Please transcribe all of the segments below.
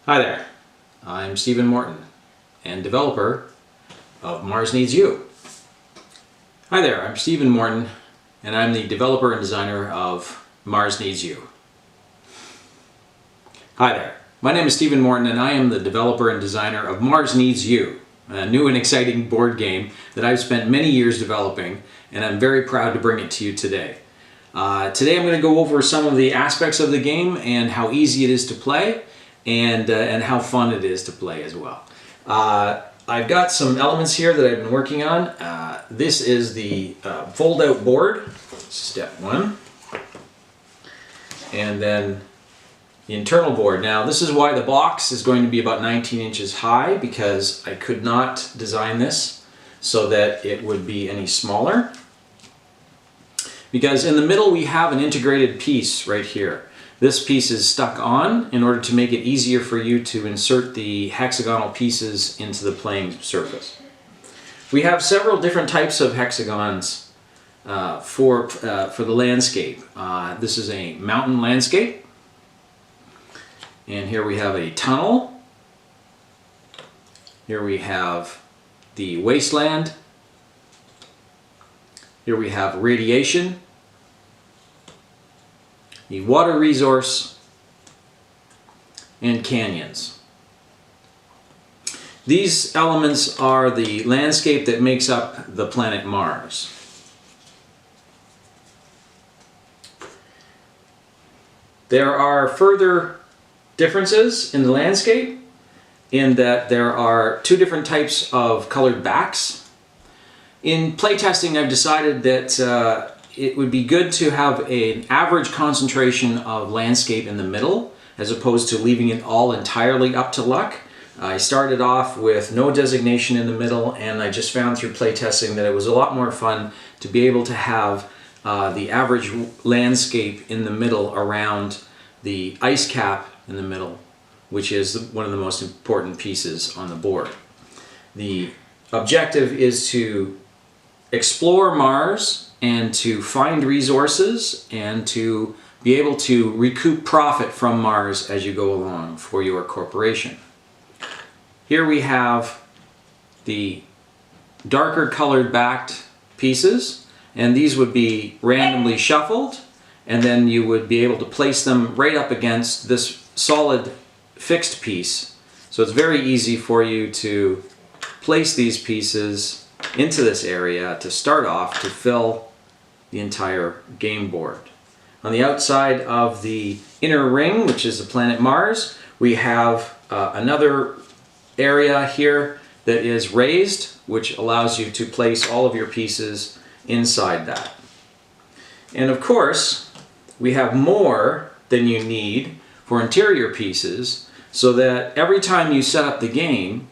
Hi there, I'm Stephen Morton and developer of Mars Needs You. Hi there, I'm Stephen Morton and I'm the developer and designer of Mars Needs You. Hi there, my name is Stephen Morton and I am the developer and designer of Mars Needs You, a new and exciting board game that I've spent many years developing, and I'm very proud to bring it to you today. Today I'm going to go over some of the aspects of the game and how easy it is to play and how fun it is to play as well. I've got some elements here that I've been working on. This is the fold-out board, step one, and then the internal board. Now this is why the box is going to be about 19 inches high, because I could not design this so that it would be any smaller. Because in the middle we have an integrated piece right here. This piece is stuck on in order to make it easier for you to insert the hexagonal pieces into the playing surface. We have several different types of hexagons for the landscape. This is a mountain landscape, and here we have a tunnel. Here we have the wasteland. Here we have radiation, the water resource, and canyons. These elements are the landscape that makes up the planet Mars. There are further differences in the landscape in that there are two different types of colored backs. In playtesting, I've decided that it would be good to have an average concentration of landscape in the middle, as opposed to leaving it all entirely up to luck. I started off with no designation in the middle, and I just found through playtesting that it was a lot more fun to be able to have the average landscape in the middle around the ice cap in the middle, which is one of the most important pieces on the board. The objective is to explore Mars and to find resources and to be able to recoup profit from Mars as you go along for your corporation. Here we have the darker colored backed pieces, and these would be randomly shuffled, and then you would be able to place them right up against this solid fixed piece. So it's very easy for you to place these pieces into this area to start off to fill the entire game board. On the outside of the inner ring, which is the planet Mars, we have another area here that is raised, which allows you to place all of your pieces inside that. And of course, we have more than you need for interior pieces, so that every time you set up the game,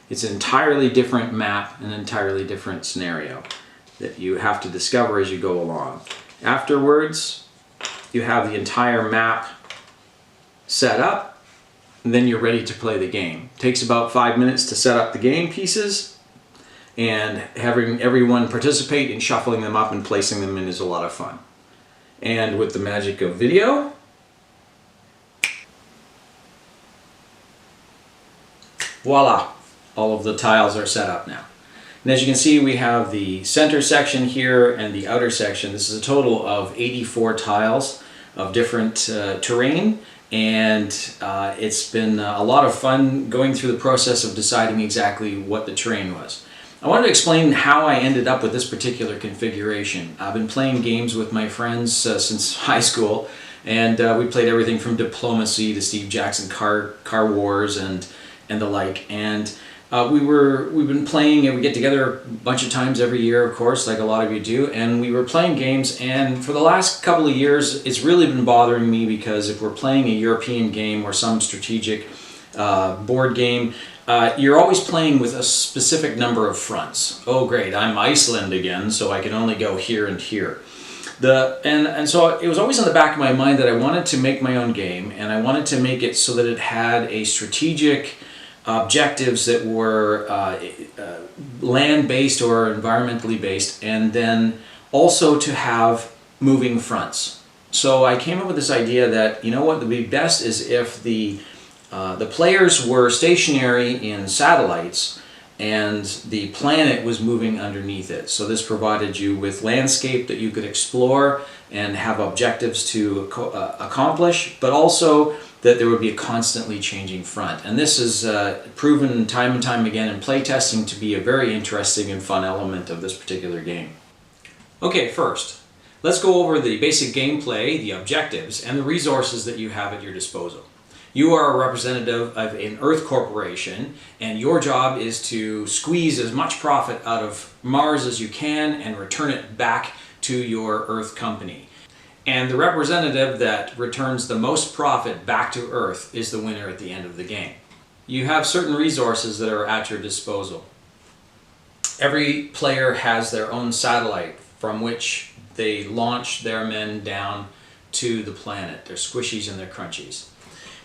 it's an entirely different map, an entirely different scenario that you have to discover as you go along. Afterwards, you have the entire map set up, and then you're ready to play the game. It takes about 5 minutes to set up the game pieces, and having everyone participate in shuffling them up and placing them in is a lot of fun. And with the magic of video, voila! All of the tiles are set up now. And as you can see, we have the center section here and the outer section. This is a total of 84 tiles of different terrain, and it's been a lot of fun going through the process of deciding exactly what the terrain was. I wanted to explain how I ended up with this particular configuration. I've been playing games with my friends since high school, and we played everything from Diplomacy to Steve Jackson Car Wars and the like. And we've been playing, and we get together a bunch of times every year, of course, like a lot of you do, and we were playing games, and for the last couple of years it's really been bothering me, because if we're playing a European game or some strategic board game, you're always playing with a specific number of fronts. Oh great, I'm Iceland again, so I can only go here and here. And so it was always in the back of my mind that I wanted to make my own game, and I wanted to make it so that it had a strategic objectives that were land-based or environmentally based, and then also to have moving fronts. So I came up with this idea that, you know what, would be best is if the The players were stationary in satellites, and the planet was moving underneath it. So this provided you with landscape that you could explore and have objectives to accomplish, but also that there would be a constantly changing front. And this is proven time and time again in playtesting to be a very interesting and fun element of this particular game. Okay, first, let's go over the basic gameplay, the objectives, and the resources that you have at your disposal. You are a representative of an Earth corporation, and your job is to squeeze as much profit out of Mars as you can and return it back to your Earth company. And the representative that returns the most profit back to Earth is the winner at the end of the game. You have certain resources that are at your disposal. Every player has their own satellite from which they launch their men down to the planet, their squishies and their crunchies.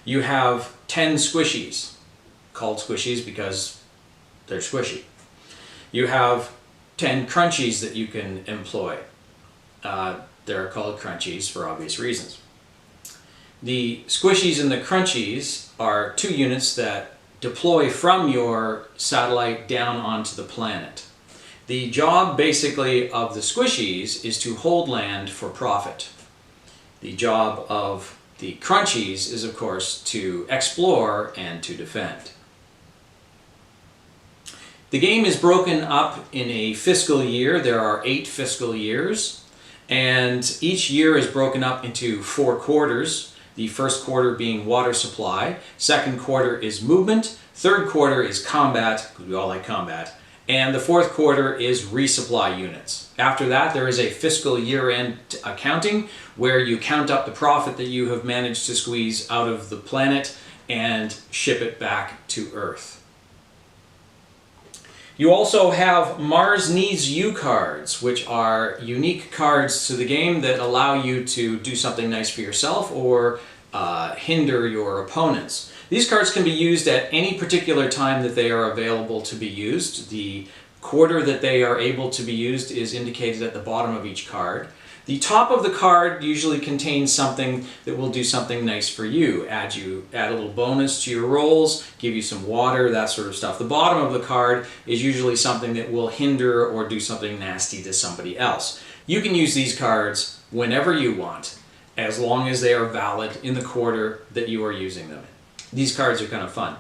You have 10 squishies, called squishies because they're squishy. You have 10 crunchies that you can employ. They're called crunchies for obvious reasons. The squishies and the crunchies are 2 units that deploy from your satellite down onto the planet. The job basically of the squishies is to hold land for profit. The job of the crunchies is, of course, to explore and to defend. The game is broken up in a fiscal year. There are 8 fiscal years, and each year is broken up into 4 quarters. The first quarter being water supply, second quarter is movement, third quarter is combat, because we all like combat, and the fourth quarter is resupply units. After that, there is a fiscal year-end accounting where you count up the profit that you have managed to squeeze out of the planet and ship it back to Earth. You also have Mars Needs You cards, which are unique cards to the game that allow you to do something nice for yourself or hinder your opponents. These cards can be used at any particular time that they are available to be used. The quarter that they are able to be used is indicated at the bottom of each card. The top of the card usually contains something that will do something nice for you. Add a little bonus to your rolls, give you some water, that sort of stuff. The bottom of the card is usually something that will hinder or do something nasty to somebody else. You can use these cards whenever you want, as long as they are valid in the quarter that you are using them in. These cards are kind of fun.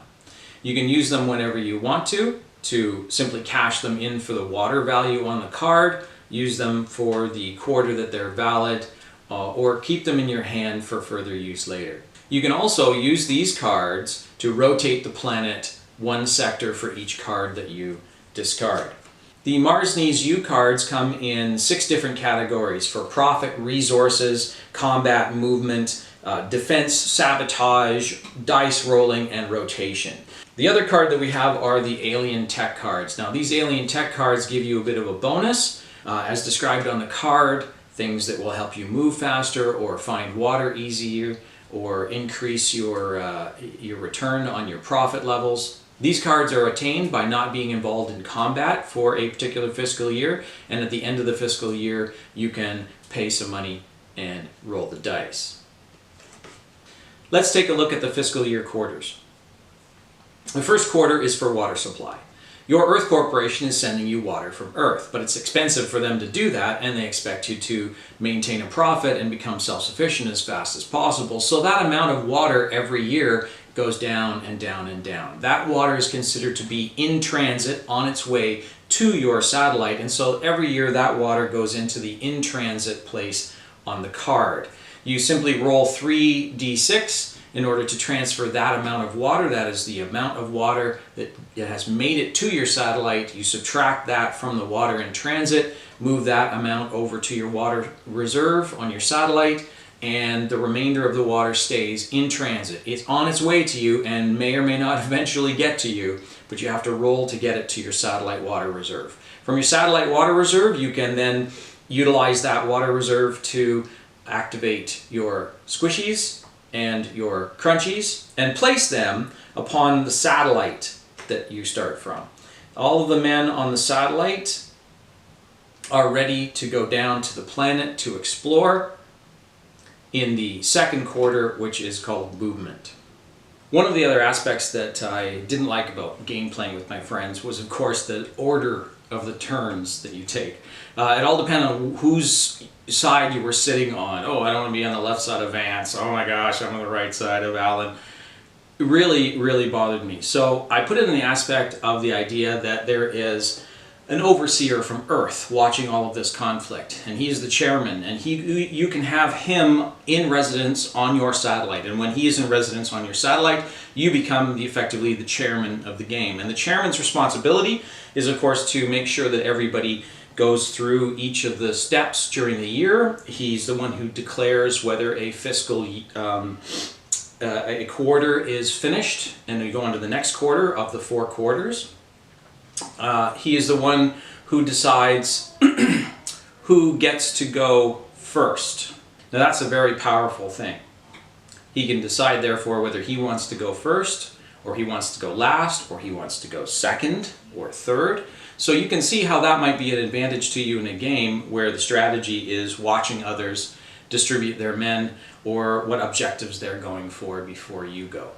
You can use them whenever you want to simply cash them in for the water value on the card, use them for the quarter that they're valid, or keep them in your hand for further use later. You can also use these cards to rotate the planet 1 sector for each card that you discard. The Mars Needs You cards come in 6 different categories for profit, resources, combat, movement, defense, sabotage, dice rolling, and rotation. The other card that we have are the alien tech cards. Now these alien tech cards give you a bit of a bonus, as described on the card, things that will help you move faster or find water easier or increase your return on your profit levels. These cards are attained by not being involved in combat for a particular fiscal year, and at the end of the fiscal year you can pay some money and roll the dice. Let's take a look at the fiscal year quarters. The first quarter is for water supply. Your Earth Corporation is sending you water from Earth, but it's expensive for them to do that, and they expect you to maintain a profit and become self-sufficient as fast as possible. So that amount of water every year goes down and down and down. That water is considered to be in transit on its way to your satellite, and so every year that water goes into the in-transit place on the card. You simply roll 3d6 in order to transfer that amount of water. That is the amount of water that has made it to your satellite. You subtract that from the water in transit, move that amount over to your water reserve on your satellite, and the remainder of the water stays in transit. It's on its way to you and may or may not eventually get to you, but you have to roll to get it to your satellite water reserve. From your satellite water reserve, you can then utilize that water reserve to activate your squishies and your crunchies and place them upon the satellite that you start from. All of the men on the satellite are ready to go down to the planet to explore in the second quarter, which is called movement. One of the other aspects that I didn't like about game playing with my friends was, of course, the order of the turns that you take. It all depended on whose side you were sitting on. Oh, I don't want to be on the left side of Vance. Oh my gosh, I'm on the right side of Alan. It really bothered me. So I put it in the aspect of the idea that there is an overseer from Earth watching all of this conflict, and he's the chairman, and you can have him in residence on your satellite, and when he is in residence on your satellite, you become effectively the chairman of the game. And the chairman's responsibility is, of course, to make sure that everybody goes through each of the steps during the year. He's the one who declares whether a fiscal a quarter is finished, and we go on to the next quarter of the 4 quarters. He is the one who decides who gets to go first. Now that's a very powerful thing. He can decide, therefore, whether he wants to go first, or he wants to go last, or he wants to go second or third. So you can see how that might be an advantage to you in a game where the strategy is watching others distribute their men or what objectives they're going for before you go.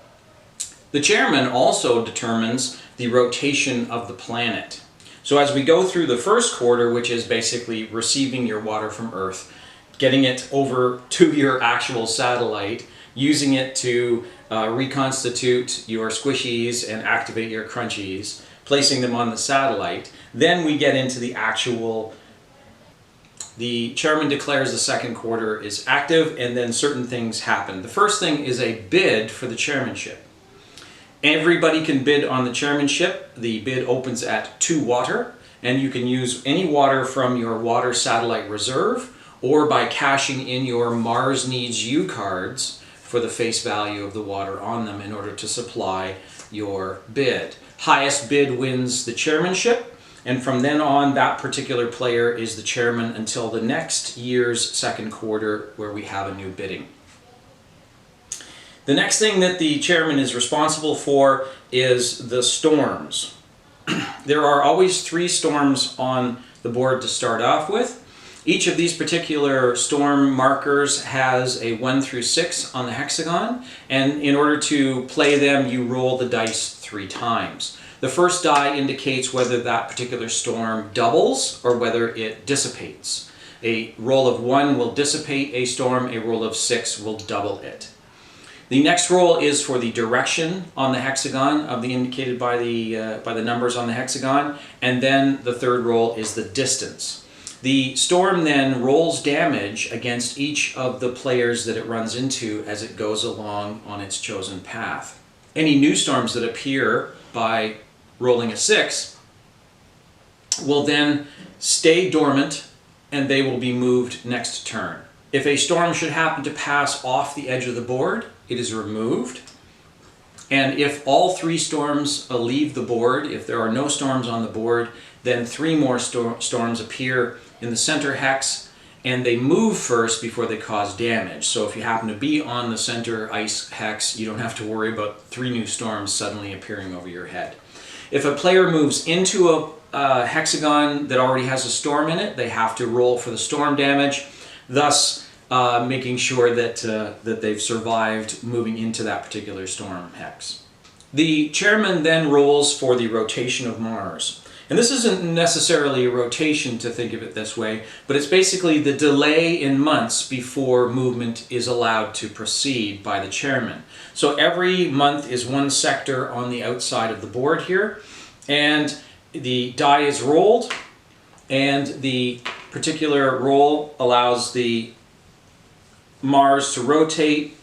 The chairman also determines the rotation of the planet. So as we go through the first quarter, which is basically receiving your water from Earth, getting it over to your actual satellite, using it to reconstitute your squishies and activate your crunchies, placing them on the satellite, then we get into the actual. The chairman declares the second quarter is active, and then certain things happen. The first thing is a bid for the chairmanship. Everybody can bid on the chairmanship. The bid opens at 2 water, and you can use any water from your water satellite reserve or by cashing in your Mars Needs You cards for the face value of the water on them in order to supply your bid. Highest bid wins the chairmanship, and from then on that particular player is the chairman until the next year's second quarter where we have a new bidding. The next thing that the chairman is responsible for is the storms. There are always 3 storms on the board to start off with. Each of these particular storm markers has a 1 through 6 on the hexagon, and in order to play them you roll the dice 3 times. The first die indicates whether that particular storm doubles or whether it dissipates. A roll of 1 will dissipate a storm, a roll of 6 will double it. The next roll is for the direction on the hexagon of the indicated by the numbers on the hexagon, and then the third roll is the distance. The storm then rolls damage against each of the players that it runs into as it goes along on its chosen path. Any new storms that appear by rolling a 6 will then stay dormant, and they will be moved next turn. If a storm should happen to pass off the edge of the board, it is removed. And if all 3 storms leave the board, if there are no storms on the board, then 3 more storms appear in the center hex, and they move first before they cause damage. So if you happen to be on the center ice hex, you don't have to worry about 3 new storms suddenly appearing over your head. If a player moves into a hexagon that already has a storm in it, they have to roll for the storm damage, thus making sure that they've survived moving into that particular storm hex. The chairman then rolls for the rotation of Mars. And this isn't necessarily a rotation to think of it this way, but it's basically the delay in months before movement is allowed to proceed by the chairman. So every month is 1 sector on the outside of the board here, and the die is rolled, and the particular roll allows the Mars to rotate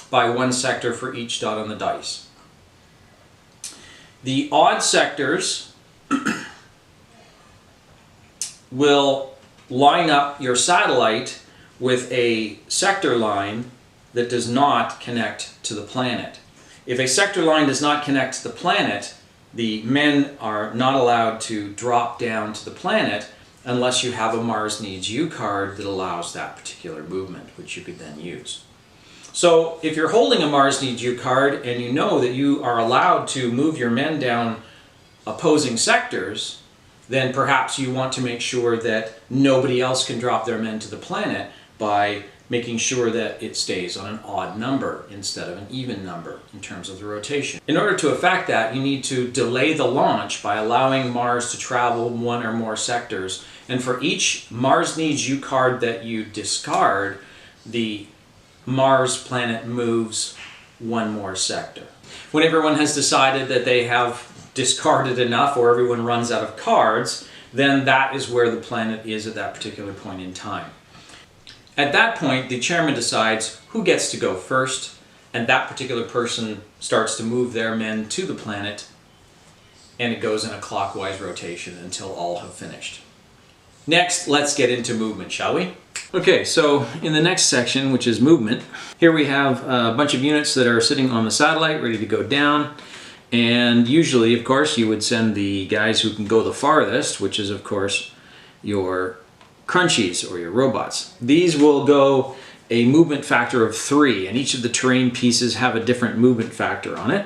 by 1 sector for each dot on the dice. The odd sectors will line up your satellite with a sector line that does not connect to the planet. If a sector line does not connect to the planet, the men are not allowed to drop down to the planet unless you have a Mars Needs You card that allows that particular movement, which you could then use. So if you're holding a Mars Needs You card and you know that you are allowed to move your men down opposing sectors, then perhaps you want to make sure that nobody else can drop their men to the planet by making sure that it stays on an odd number instead of an even number in terms of the rotation. In order to effect that, you need to delay the launch by allowing Mars to travel one or more sectors. And for each Mars Needs You card that you discard, the Mars planet moves one more sector. When everyone has decided that they have discarded enough, or everyone runs out of cards, then that is where the planet is at that particular point in time. At that point, the chairman decides who gets to go first, and that particular person starts to move their men to the planet, and it goes in a clockwise rotation until all have finished. Next, let's get into movement, shall we? Okay, so in the next section, which is movement, here we have a bunch of units that are sitting on the satellite ready to go down. And usually, of course, you would send the guys who can go the farthest, which is, of course, your crunchies or your robots. These will go a movement factor of 3, and each of the terrain pieces have a different movement factor on it.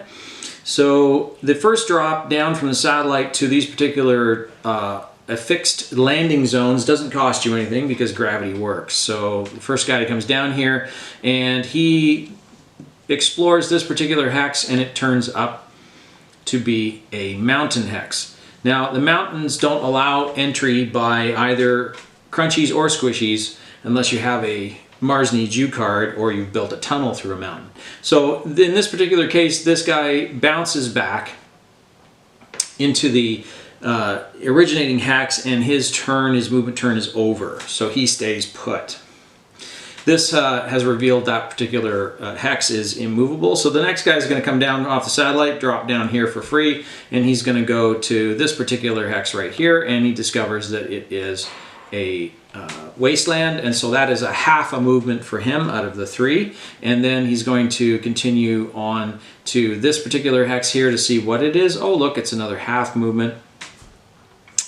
So the first drop down from the satellite to these particular affixed landing zones doesn't cost you anything because gravity works. So the first guy that comes down here, and he explores this particular hex, and it turns up to be a mountain hex. Now, the mountains don't allow entry by either crunchies or squishies unless you have a Mars Needs You card or you've built a tunnel through a mountain. So in this particular case, this guy bounces back into the originating hex, and his movement turn is over. So he stays put. This has revealed that particular hex is immovable. So the next guy is going to come down off the satellite, drop down here for free, and he's going to go to this particular hex right here, and he discovers that it is a wasteland, and so that is a half a movement for him out of the 3. And then he's going to continue on to this particular hex here to see what it is. Oh, look, it's another half movement.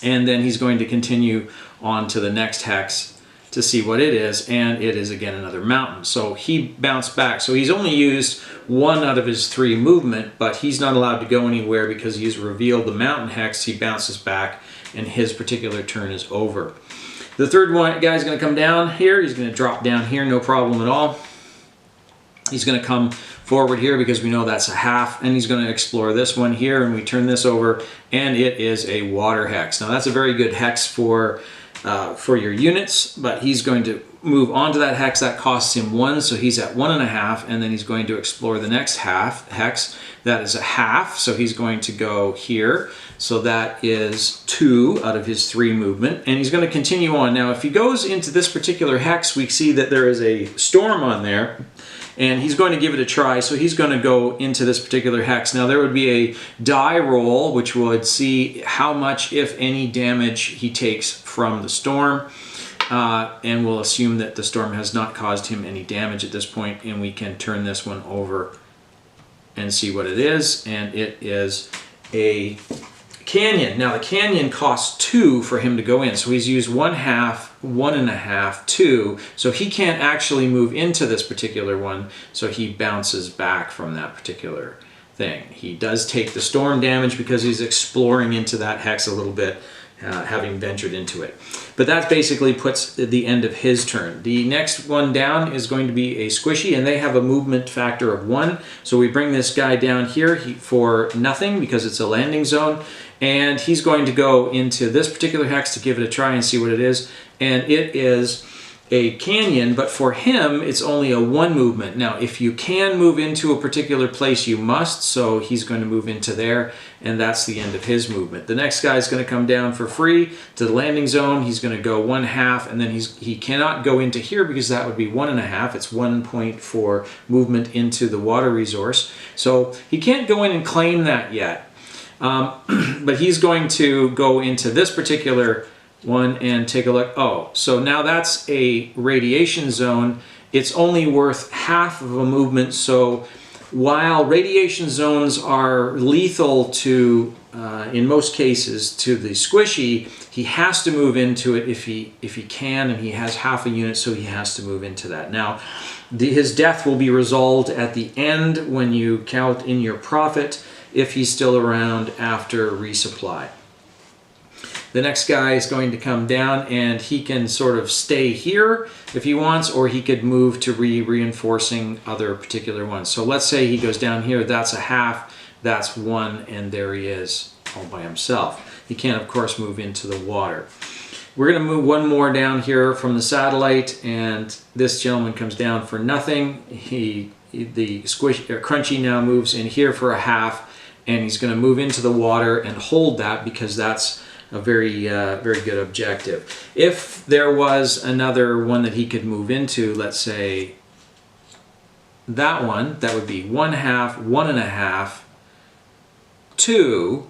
And then he's going to continue on to the next hex to see what it is, and it is again another mountain. So he bounced back. So he's only used 1 out of his 3 movement, but he's not allowed to go anywhere because he's revealed the mountain hex. He bounces back, and his particular turn is over. The third one guy's going to come down here. He's going to drop down here, no problem at all. He's going to come forward here because we know that's a half, and he's going to explore this one here, and we turn this over, and it is a water hex. Now that's a very good hex for your units, but he's going to move on to that hex. That costs him 1, so he's at 1.5, and then he's going to explore the next hex. That is a half, so he's going to go here. So that is 2 out of his 3 movement, and he's going to continue on. Now, if he goes into this particular hex, we see that there is a storm on there, and he's going to give it a try. So he's going to go into this particular hex. Now there would be a die roll, which would see how much, if any, damage he takes from the storm. And we'll assume that the storm has not caused him any damage at this point, and we can turn this one over and see what it is. And it is a canyon. Now the canyon costs 2 for him to go in, so he's used 1/2, 1.5, 2, so he can't actually move into this particular one, so he bounces back from that particular thing. He does take the storm damage because he's exploring into that hex a little bit, having ventured into it. But that basically puts the end of his turn. The next one down is going to be a squishy, and they have a movement factor of 1. So we bring this guy down here for nothing because it's a landing zone, and he's going to go into this particular hex to give it a try and see what it is. And it is a canyon, but for him it's only a 1 movement. Now if you can move into a particular place, you must, so he's going to move into there, and that's the end of his movement. The next guy is going to come down for free to the landing zone. He's going to go 1/2, and then he cannot go into here because that would be 1.5. It's 1 point for movement into the water resource, so he can't go in and claim that yet. But he's going to go into this particular one and take a look. Oh, so now that's a radiation zone. It's only worth 1/2 of a movement. So while radiation zones are lethal to, in most cases, to the squishy, he has to move into it if he can, and he has 1/2 a unit, so he has to move into that. Now, his death will be resolved at the end when you count in your profit if he's still around after resupply. The next guy is going to come down, and he can sort of stay here if he wants, or he could move to reinforcing other particular ones. So let's say he goes down here, that's a half, that's one, and there he is all by himself. He can, of course, move into the water. We're going to move one more down here from the satellite, and this gentleman comes down for nothing. The Crunchy now moves in here for a half, and he's going to move into the water and hold that because that's a very good objective. If there was another one that he could move into, let's say that one, that would be 1/2, 1.5, 2,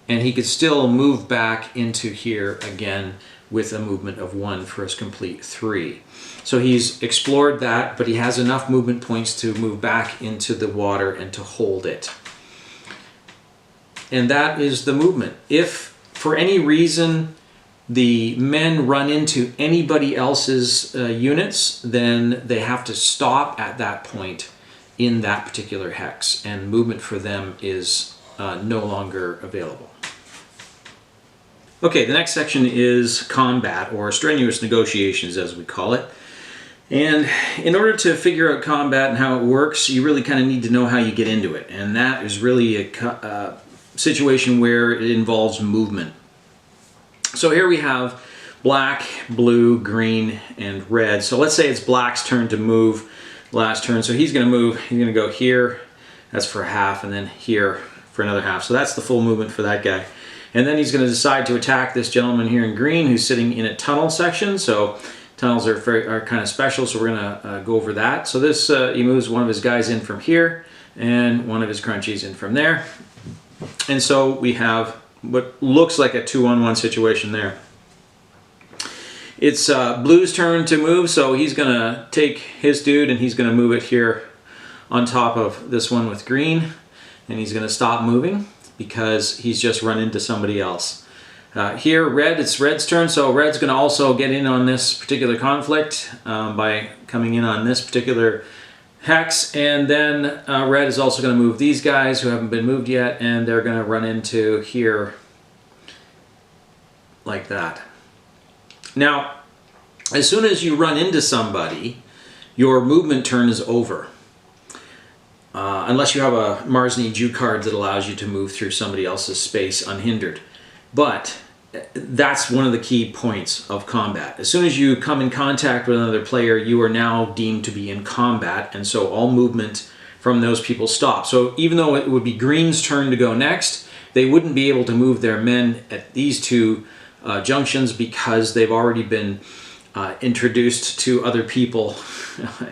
and he could still move back into here again with a movement of 1 for his complete 3. So he's explored that, but he has enough movement points to move back into the water and to hold it. And that is the movement. If for any reason the men run into anybody else's units, then they have to stop at that point in that particular hex, and movement for them is no longer available. Okay, the next section is combat, or strenuous negotiations as we call it. And in order to figure out combat and how it works, you really kind of need to know how you get into it. And that is really a situation where it involves movement. So here we have black, blue, green, and red. So let's say it's black's turn to move last turn. So he's going to move, he's going to go here, that's for half, and then here for another half. So that's the full movement for that guy. And then he's going to decide to attack this gentleman here in green who's sitting in a tunnel section. So tunnels are kind of special, so we're going to go over that. So this, he moves one of his guys in from here and one of his Crunchies in from there. And so we have what looks like a 2-on-1 situation there. It's Blue's turn to move, so he's going to take his dude and he's going to move it here on top of this one with green. And he's going to stop moving because he's just run into somebody else. Here, red, it's red's turn, so red's going to also get in on this particular conflict by coming in on this particular hex, and then red is also going to move these guys who haven't been moved yet, and they're going to run into here like that. Now, as soon as you run into somebody, your movement turn is over. Unless you have a Marsney Jew card that allows you to move through somebody else's space unhindered. But that's one of the key points of combat. As soon as you come in contact with another player, you are now deemed to be in combat, and so all movement from those people stops. So even though it would be green's turn to go next, they wouldn't be able to move their men at these two junctions because they've already been introduced to other people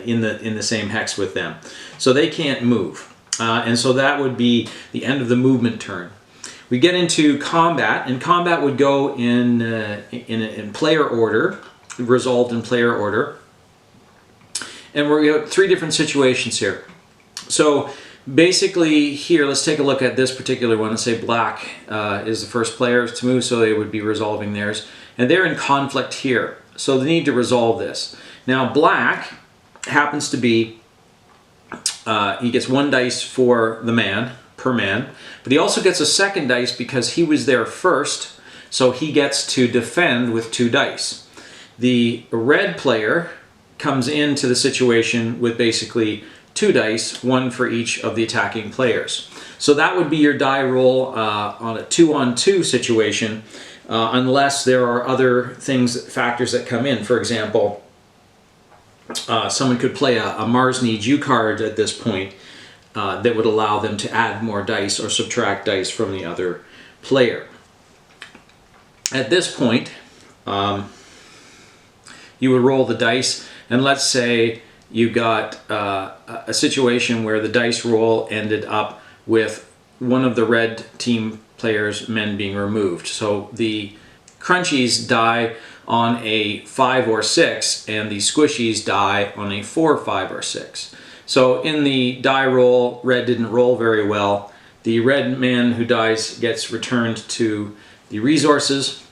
in the same hex with them. So they can't move. And so that would be the end of the movement turn. We get into combat, and combat would go in player order, resolved in player order. And we have 3 different situations here. So basically here, let's take a look at this particular one. Let's say black is the first player to move, so they would be resolving theirs. And they're in conflict here, so they need to resolve this. Now black happens to be, he gets 1 dice for the man, per man, but he also gets a 2nd dice because he was there first, so he gets to defend with 2 dice. The red player comes into the situation with basically 2 dice, 1 for each of the attacking players. So that would be your die roll on a 2-on-2 situation, unless there are other factors that come in. For example, someone could play a Marsney Jew card at this point that would allow them to add more dice or subtract dice from the other player. At this point, you would roll the dice, and let's say you got a situation where the dice roll ended up with one of the red team players' men being removed. So the Crunchies die on a 5 or 6, and the Squishies die on a 4, 5, or 6. So in the die roll, red didn't roll very well. The red man who dies gets returned to the resources,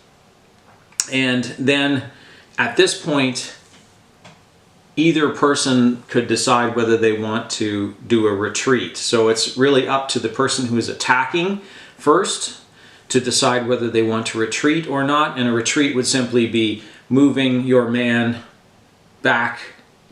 and then at this point, either person could decide whether they want to do a retreat. So it's really up to the person who is attacking first to decide whether they want to retreat or not, and a retreat would simply be moving your man back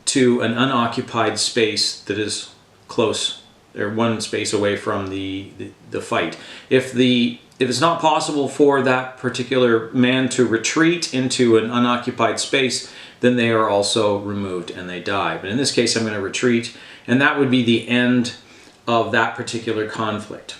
to an unoccupied space that is close, or one space away from the fight. If it's not possible for that particular man to retreat into an unoccupied space, then they are also removed and they die. But in this case, I'm going to retreat, and that would be the end of that particular conflict.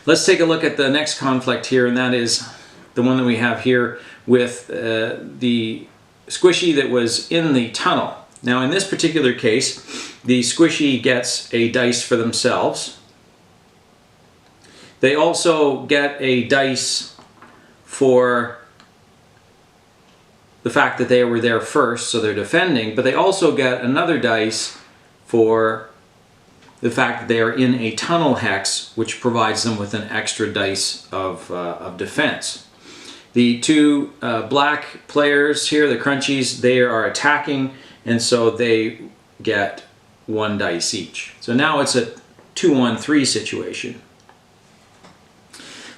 Let's take a look at the next conflict here, and that is the one that we have here with the squishy that was in the tunnel. Now in this particular case, the squishy gets a dice for themselves. They also get a dice for the fact that they were there first, so they're defending, but they also get another dice for the fact that they are in a tunnel hex, which provides them with an extra dice of defense. The two black players here, the crunchies, they are attacking, and so they get 1 dice each. So now it's a 2-on-3 situation.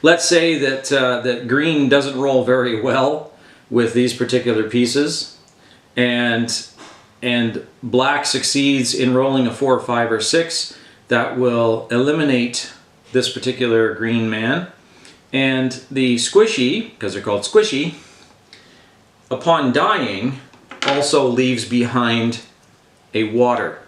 Let's say that that green doesn't roll very well with these particular pieces, and black succeeds in rolling a 4, 5, or 6. That will eliminate this particular green man. And the squishy, because they're called squishy, upon dying also leaves behind a water.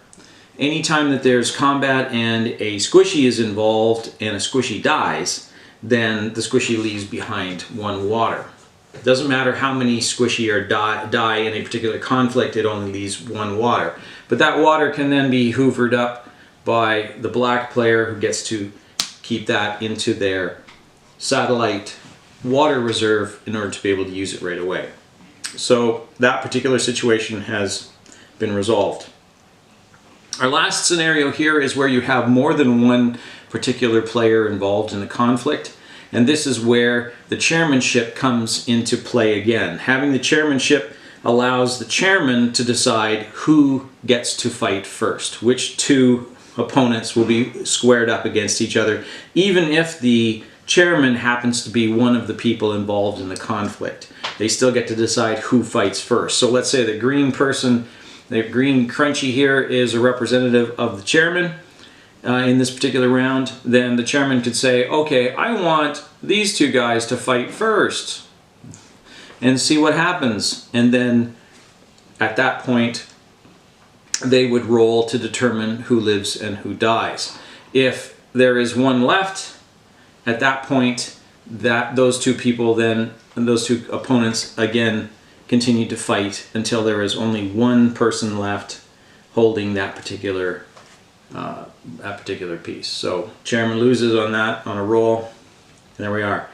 Anytime that there's combat and a squishy is involved and a squishy dies, then the squishy leaves behind 1 water. It doesn't matter how many squishy or die in a particular conflict, it only leaves 1 water. But that water can then be hoovered up by the black player, who gets to keep that into their satellite water reserve in order to be able to use it right away. So that particular situation has been resolved. Our last scenario here is where you have more than one particular player involved in the conflict, and this is where the chairmanship comes into play again. Having the chairmanship allows the chairman to decide who gets to fight first, which 2 opponents will be squared up against each other, even if the chairman happens to be one of the people involved in the conflict. They still get to decide who fights first. So let's say the green person, the green crunchy here, is a representative of the chairman in this particular round. Then the chairman could say, okay, I want these 2 guys to fight first and see what happens. And then at that point, they would roll to determine who lives and who dies. If there is 1 left, at that point, those 2 people then, and those 2 opponents again continue to fight until there is only 1 person left holding that particular piece. So chairman loses on that, on a roll, and there we are.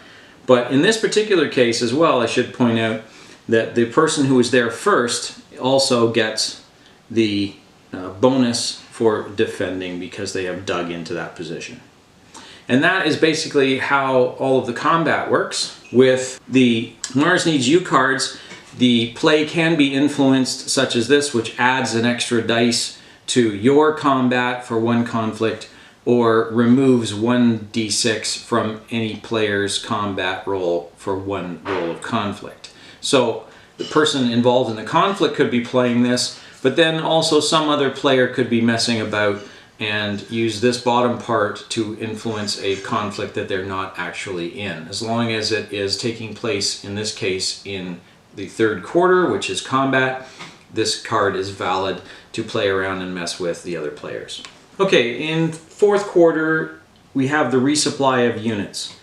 But in this particular case as well, I should point out that the person who was there first also gets the bonus for defending because they have dug into that position. And that is basically how all of the combat works. With the Mars Needs You cards, the play can be influenced, such as this, which adds an extra dice to your combat for 1 conflict, or removes 1d6 from any player's combat roll for 1 roll of conflict. So the person involved in the conflict could be playing this, but then also some other player could be messing about and use this bottom part to influence a conflict that they're not actually in. As long as it is taking place, in this case, in the 3rd quarter, which is combat, this card is valid to play around and mess with the other players. Okay, in 4th quarter, we have the resupply of units.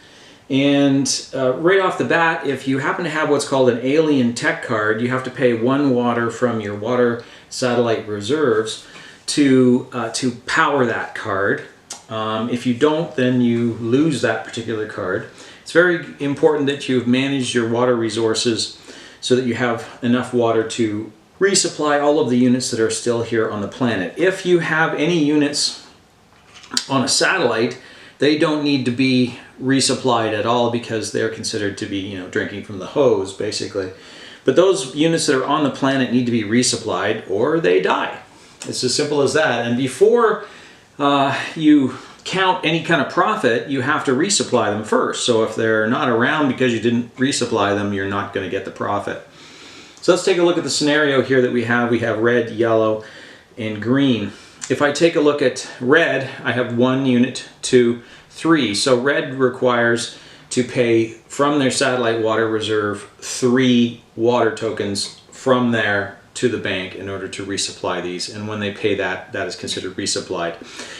And right off the bat, if you happen to have what's called an alien tech card, you have to pay 1 water from your water satellite reserves to power that card. If you don't, then you lose that particular card. It's very important that you've managed your water resources so that you have enough water to resupply all of the units that are still here on the planet. If you have any units on a satellite, they don't need to be resupplied at all because they're considered to be, you know, drinking from the hose, basically. But those units that are on the planet need to be resupplied or they die. It's as simple as that. And before you count any kind of profit, you have to resupply them first. So if they're not around because you didn't resupply them, you're not going to get the profit. So let's take a look at the scenario here that we have. We have red, yellow, and green. If I take a look at red, I have 1 unit, 2, 3. So red requires to pay from their satellite water reserve 3 water tokens from there to the bank in order to resupply these, and when they pay that, that is considered resupplied.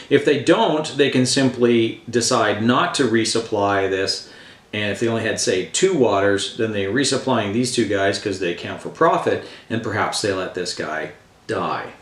If they don't, they can simply decide not to resupply this, and if they only had, say, 2 waters, then they're resupplying these 2 guys because they count for profit, and perhaps they let this guy die.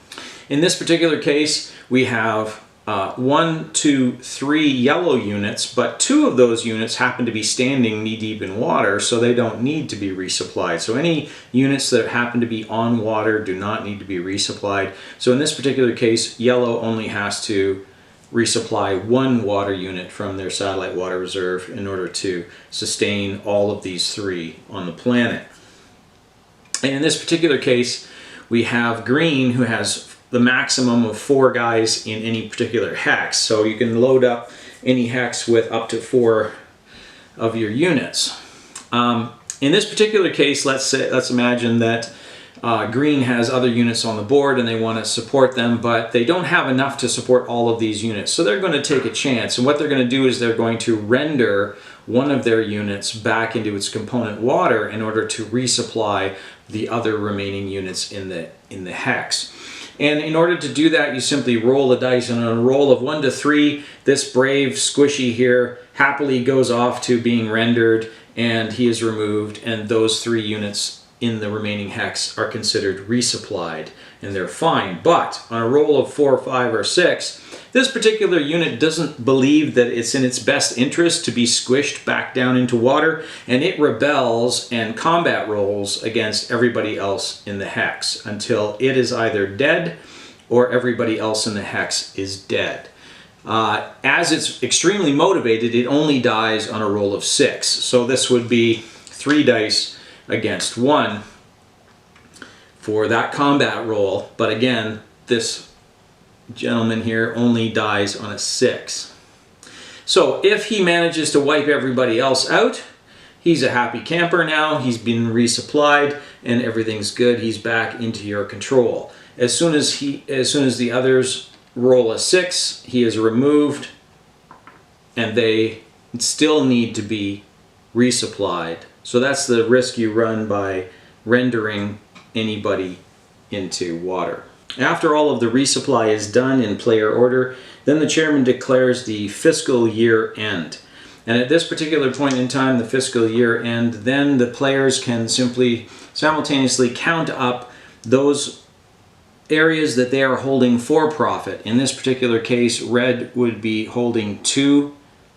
In this particular case, we have 1, 2, 3 yellow units, but 2 of those units happen to be standing knee-deep in water, so they don't need to be resupplied. So any units that happen to be on water do not need to be resupplied. So in this particular case, yellow only has to resupply 1 water unit from their satellite water reserve in order to sustain all of these 3 on the planet. And in this particular case, we have green, who has the maximum of 4 guys in any particular hex. So you can load up any hex with up to 4 of your units. In this particular case, let's imagine that green has other units on the board and they want to support them, but they don't have enough to support all of these units. So they're going to take a chance, and what they're going to do is they're going to render one of their units back into its component water in order to resupply the other remaining units in the hex. And in order to do that, you simply roll the dice, and on a roll of 1 to 3, this brave squishy here happily goes off to being rendered, and he is removed, and those 3 units in the remaining hex are considered resupplied, and they're fine. But on a roll of 4, 5, or 6, this particular unit doesn't believe that it's in its best interest to be squished back down into water, and it rebels and combat rolls against everybody else in the hex until it is either dead or everybody else in the hex is dead. As it's extremely motivated, it only dies on a roll of 6. So this would be 3 dice against 1 for that combat roll. But again, this gentleman here only dies on a 6. So if he manages to wipe everybody else out, he's a happy camper now. He's been resupplied and everything's good. He's back into your control. As soon as the others roll a 6, he is removed, and they still need to be resupplied. So that's the risk you run by rendering anybody into water. After all of the resupply is done in player order, then the chairman declares the fiscal year end. And at this particular point in time, the fiscal year end, then the players can simply simultaneously count up those areas that they are holding for profit. In this particular case, red would be holding 2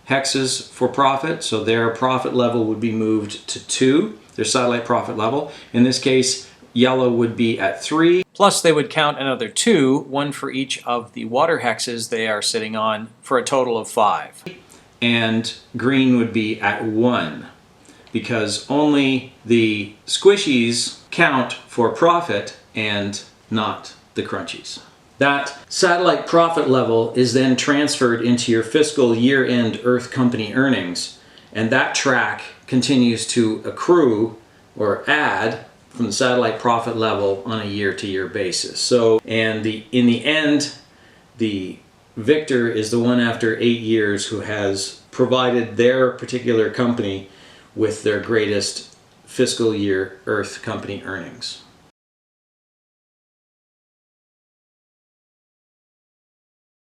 hexes for profit, so their profit level would be moved to 2, their satellite profit level. In this case, yellow would be at 3. Plus they would count another 2, 1 for each of the water hexes they are sitting on, for a total of 5. And green would be at 1, because only the squishies count for profit and not the crunchies. That satellite profit level is then transferred into your fiscal year-end Earth Company earnings, and that track continues to accrue or add from the satellite profit level on a year-to-year basis. So, and in the end, the victor is the one after 8 years who has provided their particular company with their greatest fiscal year Earth Company earnings.